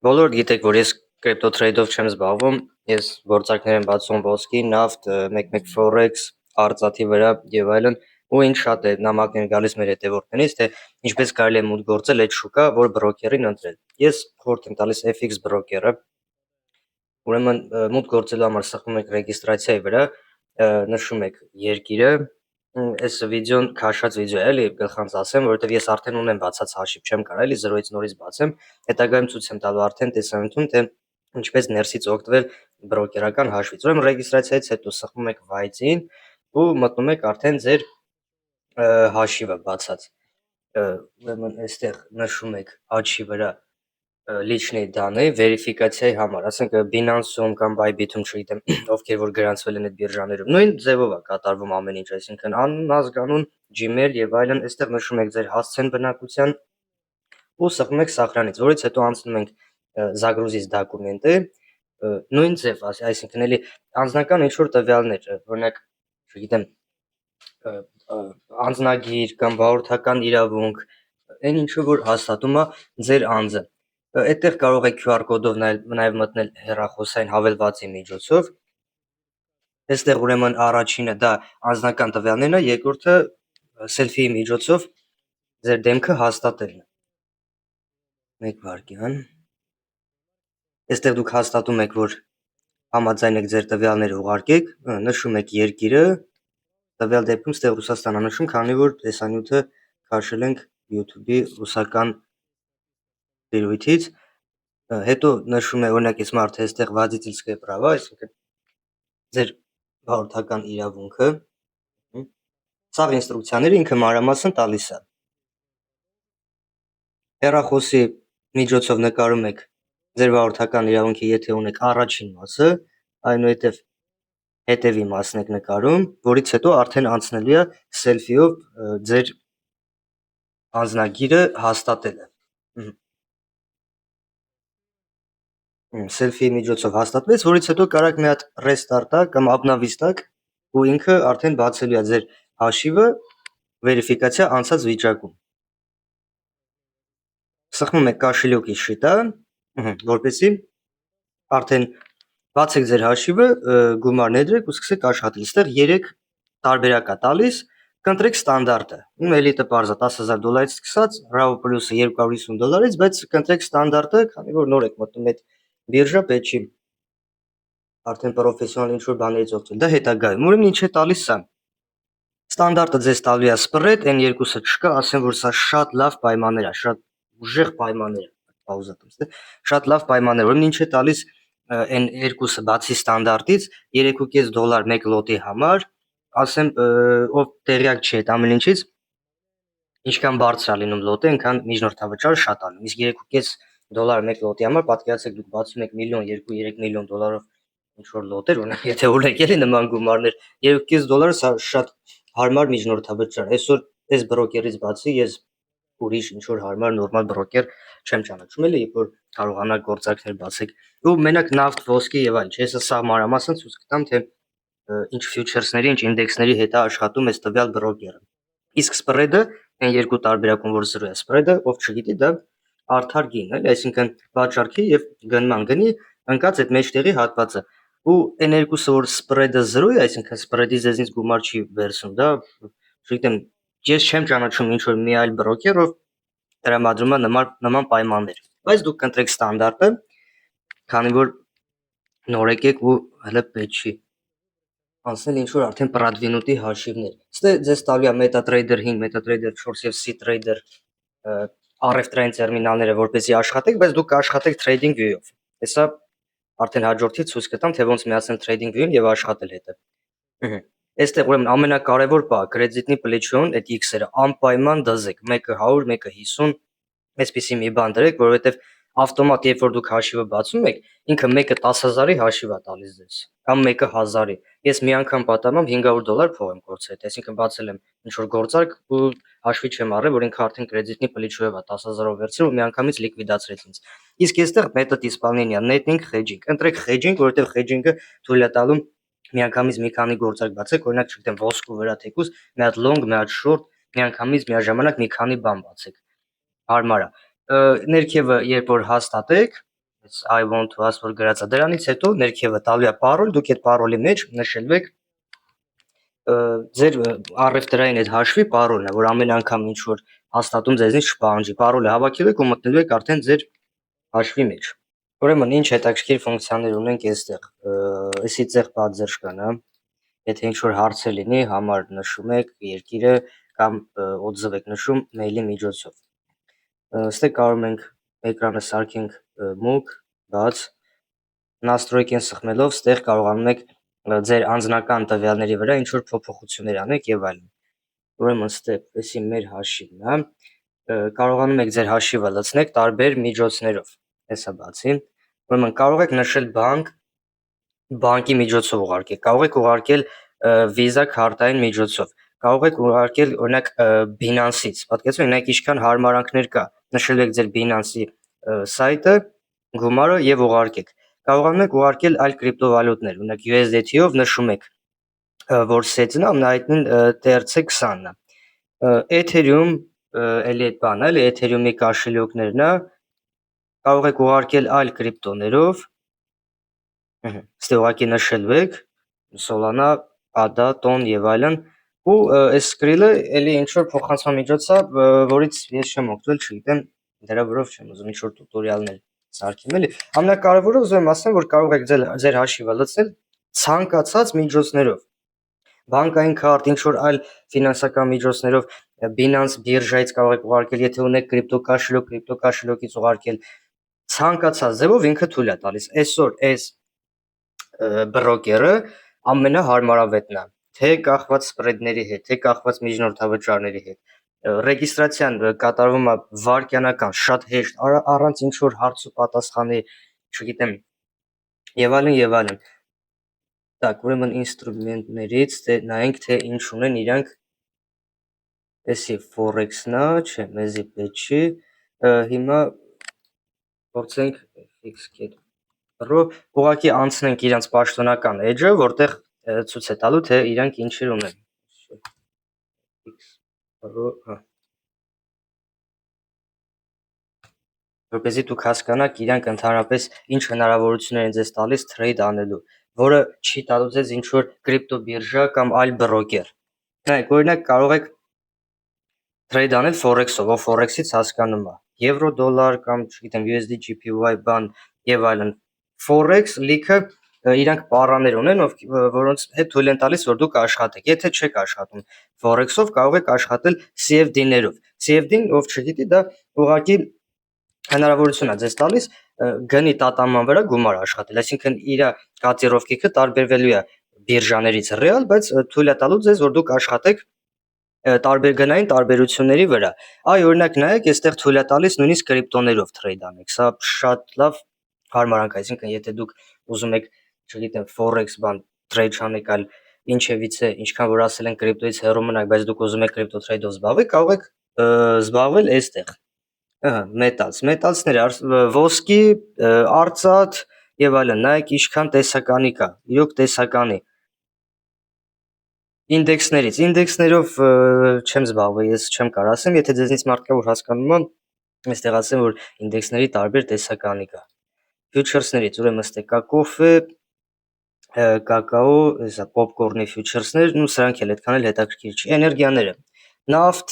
Բոլորդ գիտեք, որ ես կրիպտո թրեյդով չեմ զբաղվում, ես գործարքներ եմ բացում ոսկի, նավթ, մեկ-մեկ ֆորեքս, արծաթի վրա եւ այլն, ու ինձ շատ է նամակներ գալիս մեր հետևորդներից, թե ինչպես կարելի է մուտք գործել այդ շուկա, որ բրոկերին ընտրել։ Ես խորհուրդ եմ տալիս FX բրոկերը, ուրեմն մուտք գործելու համար սխում եք ռեգիստրացիայի վրա, նշում եք երկիրը, այս վիդեոն քաշած վիդեո է, էլի գլխանց ասեմ, որովհետև ես արդեն ունեմ բացած հաշիվ, չեմ կարող էլի 0-ից նորից բացեմ, հետագայում ցույց եմ տալու արդեն տեսանյութում, թե ինչպես ներսից օգտվել բրոկերական հաշվից։ Ուրեմն ռեգիստրացիայից հետո սխում եք վայցին ու մտնում եք արդեն ձեր հաշիվը բացած։ Ուրեմն այստեղ նշում եք աչի վրա լիչնի դանը վերիֆիկացիայի համար, ասենք Binance-ում կամ Bybit-ում, չգիտեմ, ովքեր որ գրանցվել են այդ բիրժաներում, նույն ձևով է կատարվում ամեն ինչ, այսինքն անուն, ազգանուն, Gmail եւ այլն, այստեղ նշում եք ձեր հասցեն բնակության ու սխում եք սախրանից, որից հետո անցնում ենք загрузить դոկումենտը, նույն ձև, այսինքն էլի անձնական ինչ-որ տվյալներ, օրինակ, չգիտեմ, անձնագիր կամ վարորդական իրավունք, այն ինչը որ հաստատում է ձեր անձը։ Այդտեղ կարող եք QR կոդով նաև մտնել հեռախոսային հավելվածի միջոցով։ Այստեղ ուրեմն առաջինը դա անձնական տվյալներն է, երկրորդը սելֆիի միջոցով ձեր դեմքը հաստատելն է։ Մեկ վայրկյան։ Այստեղ դուք հաստատում եք, որ համաձայն եք ձեր տվյալները ուղարկեք, նշում եք երկիրը, տվյալ դեպքում այստեղ Ռուսաստանը նշում, քանի որ տեսանյութը քաշել ենք YouTube-ի ռուսական դերույթից, հետո նշում է, օրինակ ես մարդը այստեղ водительское право, այսինքն ձեր վարորդական իրավունքը, սաղ ինստրուկցիաները ինքը մանրամասն տալիս է։ Հեռախոսի միջոցով նկարում եք ձեր վարորդական իրավունքի, եթե ունեք առաջին մասը, այնուհետև հետևի մասն եք նկարում, որից հետո արդեն անցնելու է սելֆիով ձեր անձնագիրը հաստատելը։ Սելֆիի միջոցով հաստատվեց, որից հետո կարաք մի հատ restart կամ обновить ու ինքը արդեն բացելու է ձեր հաշիվը վերիֆիկացիա անցած վիճակում։ Սխմում եք կաշելյոկի շիտա, որպեսզի արդեն բացեք ձեր հաշիվը, գումար ներդրեք ու սկսեք աշխատել։ Այստեղ 3 տարբերակ է տալիս, կընտրեք ստանդարտը։ Էլիտը պարզ է $10,000-ից սկսած, RAW Plus-ը $250-ից, բայց կընտրեք ստանդարտը, քանի որ նոր եք մտնում այդ բիրժա, պետք չի արդեն պրոֆեսիոնալ ինչ-որ բաներից օգտվել։ Դա հետագայում, ուրեմն ինչ է տալիս սա։ Ստանդարտը ձեզ տալու է spread, այն երկուսը չկա, ասեմ, որ սա շատ լավ պայմաններ է, շատ ուժեղ պայմաններ է, պաուզա տվեցте, շատ լավ պայմաններ, ուրեմն ինչ է տալիս այն երկուսը բացի ստանդարտից $3.5 մեկ լոտի համար, ասեմ, ով տեղյակ չի այդ ամեն ինչից, ինչքան բարձր է լինում լոտը, այնքան միջնորդավճարը շատ է լինում, իսկ $3.5 մեկ լոտի համար պատկերացրեք դուք բացում եք 1 միլիոն, 2-3 միլիոն դոլարով ինչ-որ լոտեր, օրինակ եթե ունեք էլի նման գումարներ, $3.5 սա շատ հարմար միջնորդավճար։ Այսօր այս բրոկերից բացի ես ուրիշ ինչ-որ հարմար նորմալ բրոկեր չեմ ճանաչում էլի, երբ որ կարողանաք գործարքներ բացեք։ Ու մենակ նավթ, ոսկի եւ այլն, չէ՞, սա մանրամասն ցույց կտամ, թե ինչ ֆյուչերսների, ինչ ինդեքսների հետ է աշխատում այս տվյալ բրոկերը։ Իսկ սպրեդը, այն երկու տարբերակում որ 0 է սպրեդը, ով չգիտի, դա արդար գին, էլի, այսինքն վաճառքի եւ գնման գնի ընկած այդ մեջտեղի հատվածը։ Ու այն երկուսը որ սպրեդը 0 է, այսինքն սպրեդի ձեզնից գումար չի վերցնում, դա չգիտեմ, ես չեմ ճանաչում ինչ որ մի այլ բրոկեր, ով տրամադրում է նման պայմաններ։ Բայց դուք կընտրեք ստանդարտը, քանի որ նոր եկեք ու հələ պետք չի անցնել ինչ որ արդեն Pradvinut-ի հաշիվներ։ Ստե ձեզ տալու է MetaTrader 5, MetaTrader 4 եւ CTrader RF-ային տերմինալները, որպեսզի աշխատեք, բայց դուք կաշխատեք Trading View-ով։ Հեսա արդեն հաջորդից ցույց կտամ, թե ոնց միացնել Trading View-ին եւ աշխատել հետը։ Այստեղ ուրեմն ամենակարևոր բանը կրեդիտնի պլիչոն, այդ X-երը անպայման դզեք, մեկը 100, մեկը 50, այսպեսի մի բան դրեք, որովհետեւ ավտոմատ երբ որ դուք հաշիվը բացում եք, ինքը մեկը 10,000-ի հաշիվ է տալիս ձեզ, կամ մեկը 1000-ի։ Ես մի անգամ պատամամ $500 փող եմ կորցրել, այսինքն բացել եմ ինչ որ գործարք ու հաշվի չեմ առել, որ ինքը արդեն կրեդիտնի պլիչոյով է 10,000-ով վերցրել ու մի անգամից լիկվիդացրեց ինձ։ Իսկ այստեղ մեթոդ исполнения netting hedging, ընտրեք hedging, որովհետեւ hedging-ը թույլ է տալու միանգամից մի քանի գործարք բացեք, օրինակ չգիտեմ, ոսկու վրա թեկուզ մի հատ long, մի հատ short, միանգամից միաժամանակ մի քանի բան բացեք։ Հարմար է։ Ներքևը երբ որ հաստատեք, Այս I want to ask որ գրածա դրանից հետո ներքևը տալու է parol, դուք այդ parol-ի մեջ նշելու եք ձեր առևտրային այդ հաշվի parol-ն է, որ ամեն անգամ ինչ որ հաստատում ձեզնից չպահանջի, parol-ը հավաքելու եք ու մտնելու եք արդեն ձեր հաշվի մեջ։ Ուրեմն ինչ հետաքրքիր ֆունկցիաներ ունենք այստեղ։ Էսի ցեղ պատзерж կան, հա։ Եթե ինչ որ հարցեր լինի, համար նշում եք երկիրը կամ օձով եք նշում մեյլի միջոցով։ Ստե կարող ենք էկրանը սարքենք մուկ, բաց, настройки-ն սխմելով ստեղ կարողանում եք ձեր անձնական տվյալների վրա ինչ որ փոփոխություններ անեք եւ այլն։ Ուրեմն ստե էսի մեր հաշիվն է, կարողանում եք ձեր հաշիվը լցնել տարբեր միջոցներով։ Հեսա բացի։ Ուրեմն կարող եք նշել բանկի միջոցով ուղարկել, կարող եք ուղարկել Visa քարտային միջոցով, կարող եք ուղարկել օրինակ Binance-ից, պատկերացրեք նայեք ինչքան հարմարանքներ կա, նշելու եք ձեր Binance-ի սայթը, գումարը եւ ուղարկեք, կարողանում եք ուղարկել այլ կրիպտովալյուտներ, օրինակ USDT-ով նշում եք, որ սեթն է, նայտնին TRC20-ն է, Ethereum էլի այդ բանն է, էլի Ethereum-ի կաշելյոկներն է, կարող եք ուղարկել այլ կրիպտոներով, ստե ուղարկի նշելու եք Solana, ADA, TON եւ այլն, ու այս սկրիլը էլի ինչ որ փոխանցման միջոց է, որից ես չեմ օգտվել, չգիտեմ, դրա վրով չեմ ուզում ինչ որ տուտորիալներ սարքեմ, էլի։ Ամենակարևորը ուզում եմ ասեմ, որ կարող եք ձեր հաշիվը լցնել ցանկացած միջոցներով, բանկային քարտ, ինչ որ այլ ֆինանսական միջոցներով, Binance բիրժայից կարող եք ուղարկել, եթե ունեք կրիպտո կաշելյոկից ուղարկել, ցանկացած ձևով ինքը թույլ է տալիս։ Այսօր այս բրոկերը ամենահարմարավետն է, թե կախված սպրեդների հետ, թե կախված միջնորդավճարների հետ։ Ռեգիստրացիան կատարվում է վայրկյանական, շատ հեշտ, առանց ինչ որ հարց ու պատասխանի, չգիտեմ, եւ այլն եւ այլն։ Так, ուրեմն ինստրումենտներից նայենք թե ինչ ունեն իրանք։ Էսի Forex-ն է, չէ, մեզի պետք չի։ Հիմա փորձենք fix.ro ուղղակի անցնենք իրանց պաշտոնական edge-ը, որտեղ ցույց է տալու թե իրանք ինչեր ունեն։ fix.ro, հա։ Որպեսզի դուք հասկանաք իրանք ընդհանրապես ինչ հնարավորություններ են ձեզ տալիս trade անելու, որը չի տալու ձեզ ինչ որ կրիպտո բիրժա կամ այլ բրոկեր։ Նայեք, օրինակ կարող եք trade անել Forex-ով, ով Forex-ից հասկանում է, եվրո, դոլար կամ չգիտեմ USD, JPY բան եւ այլն։ Forex լիքը իրանք պարաներ ունեն, որոնց հետ թույլ են տալիս, որ դուք աշխատեք։ Եթե չեք աշխատում Forex-ով, կարող եք աշխատել CFD-ներով։ CFD-ն, ով չգիտի, դա ուղղակի հնարավորություն է ձեզ տալիս գնի տատաման վրա գումար աշխատել, այսինքն իր կոտիրովկիկը տարբերվելու է բիրժաներից ռեալ, բայց թույլ է տալու ձեզ, որ դուք աշխատեք տարբեր գնային տարբերությունների վրա։ Այ օրինակ նայեք, այստեղ թույլ է տալիս նույնիսկ կրիպտոներով trade անեք։ Սա շատ լավ հարմարանք է, այսինքն եթե դուք ուզում եք, չգիտեմ, Forex բան trade անեք, այլ ինչևիցե, ինչքան որ ասել են կրիպտոից հեռու մնաք, բայց դուք ուզում եք կրիպտո trade-ով զբաղվել, կարող եք զբաղվել այստեղ։ Մետալսներ, ոսկի, արծաթ եւ այլն, նայեք ինչքան տեսականի կա, իրոք տեսականի։ Ինդեքսներով չեմ զբաղվել, ես չեմ կարող ասեմ, եթե ձեզնից մարդ կա, որ հասկանում է, այստեղ ասեմ, որ ինդեքսների տարբեր տեսականի կա։ Ֆյուչերսներից ուրեմն ստե կա կոֆե, կակաո, հեսա պոպկորնի ֆյուչերսներ, ու սրանք էլ այդքան էլ հետաքրքիր չի։ Էներգիաները, նավթ,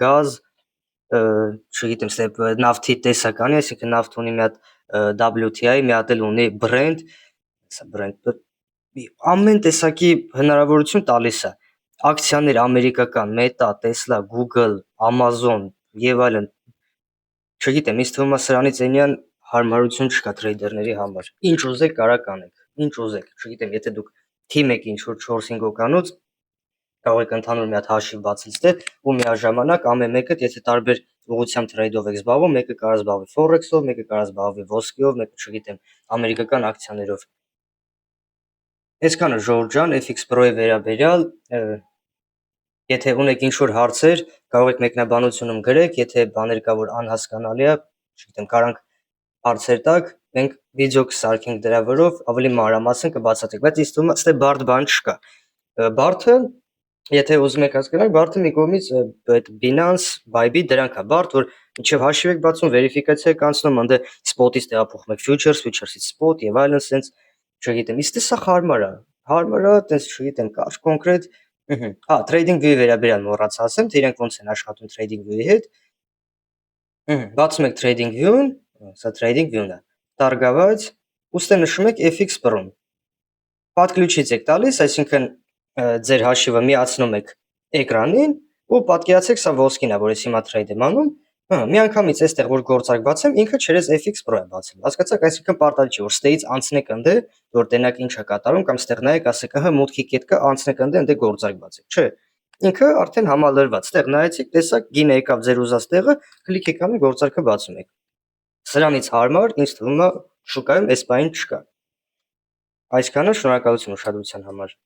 գազ, չգիտեմ, ստե նավթի տեսականի, այսինքն նավթ ունի մի հատ WTI, մի հատ էլ ունի Brent, հեսա Brent ամեն տեսակի հնարավորություն տալիս է։ Ակցիաներ ամերիկական, Meta, Tesla, Google, Amazon եւ այլն։ Չգիտեմ, ինձ թվում է սրանից այնյան հարմարություն չկա թրեյդերների համար։ Ինչ ուզեք կարա կանեք, ինչ ուզեք, չգիտեմ, եթե դուք թիմ եք ինչ որ 4-5 հոգանոց, կարող եք ընդհանուր մի հատ հաշիվ բացել ստե ու միաժամանակ ամեն մեկը, եթե տարբեր ուղղությամբ trade-ով եք զբաղվում, մեկը կարող զբաղվի Forex-ով, մեկը կարող զբաղվի ոսկիով, մեկը չգիտեմ, ամերիկական ակցիաներով։ Այսքանը Ժորժ ջան, FX Pro-ի վերաբերյալ, եթե ունեք ինչ որ հարցեր, կարող եք մեկնաբանությունում գրեք, եթե բաներ կա որ անհասկանալի է, չգիտեմ, կարանք հարցեր տակ, մենք վիդեո կսարքենք դրա վրով, ավելի մանրամասն կբացատրենք, բայց ինձ թվում է ստե բարդ բան չկա։ Բարդը, եթե ուզում եք հասկանալ, բարդը մի կողմից այդ Binance, Bybit դրանք է բարդ, որ Ինչեւ հաշիվ եք բացում, վերիֆիկացիա եք անցնում, ընդ spot-ից տեղափոխում եք futures, futures-ից spot եւ այլն, սենց չգիտեմ, իսկ սա հարմար է, տես չգիտեմ, կար կոնկրետ, trading view-ի վերաբերյալ մոռացա ասեմ, թե իրենք ոնց են աշխատում trading view-ի հետ։ Բացում եք trading view-ն, սա trading view-ն է, տարգավաճ, ուստի նշում եք FX Pro-ն։ Պատключից եք տալիս, այսինքն ձեր հաշիվը միացնում եք էկրանին ու պատկերացրեք սա ոսկին է, որ ես հիմա trade եմ անում, միանգամից այստեղ որ գործարք բացեմ, ինքը չերես FX Pro է բացել։ Հասկացաք, այսինքն պարտադիր չէ որ ստեից անցնեք ընդ, որ տենակ ինչ է կատարում կամ ստեղ նայեք, ասեք, մուտքի կետ կա, անցնեք ընդ գործարք բացեք։ Չէ։ Ինքը արդեն համալրված, ստեղ նայեցիք, տեսակ գինը եկավ ձեր ուզած տեղը, կլիկ եք անում, գործարքը բացում եք։ Սրանից հարմար ինձ թվում է շուկայում այս բանը չկա։ Այսքանը, շնորհակալություն ուշադրության համար։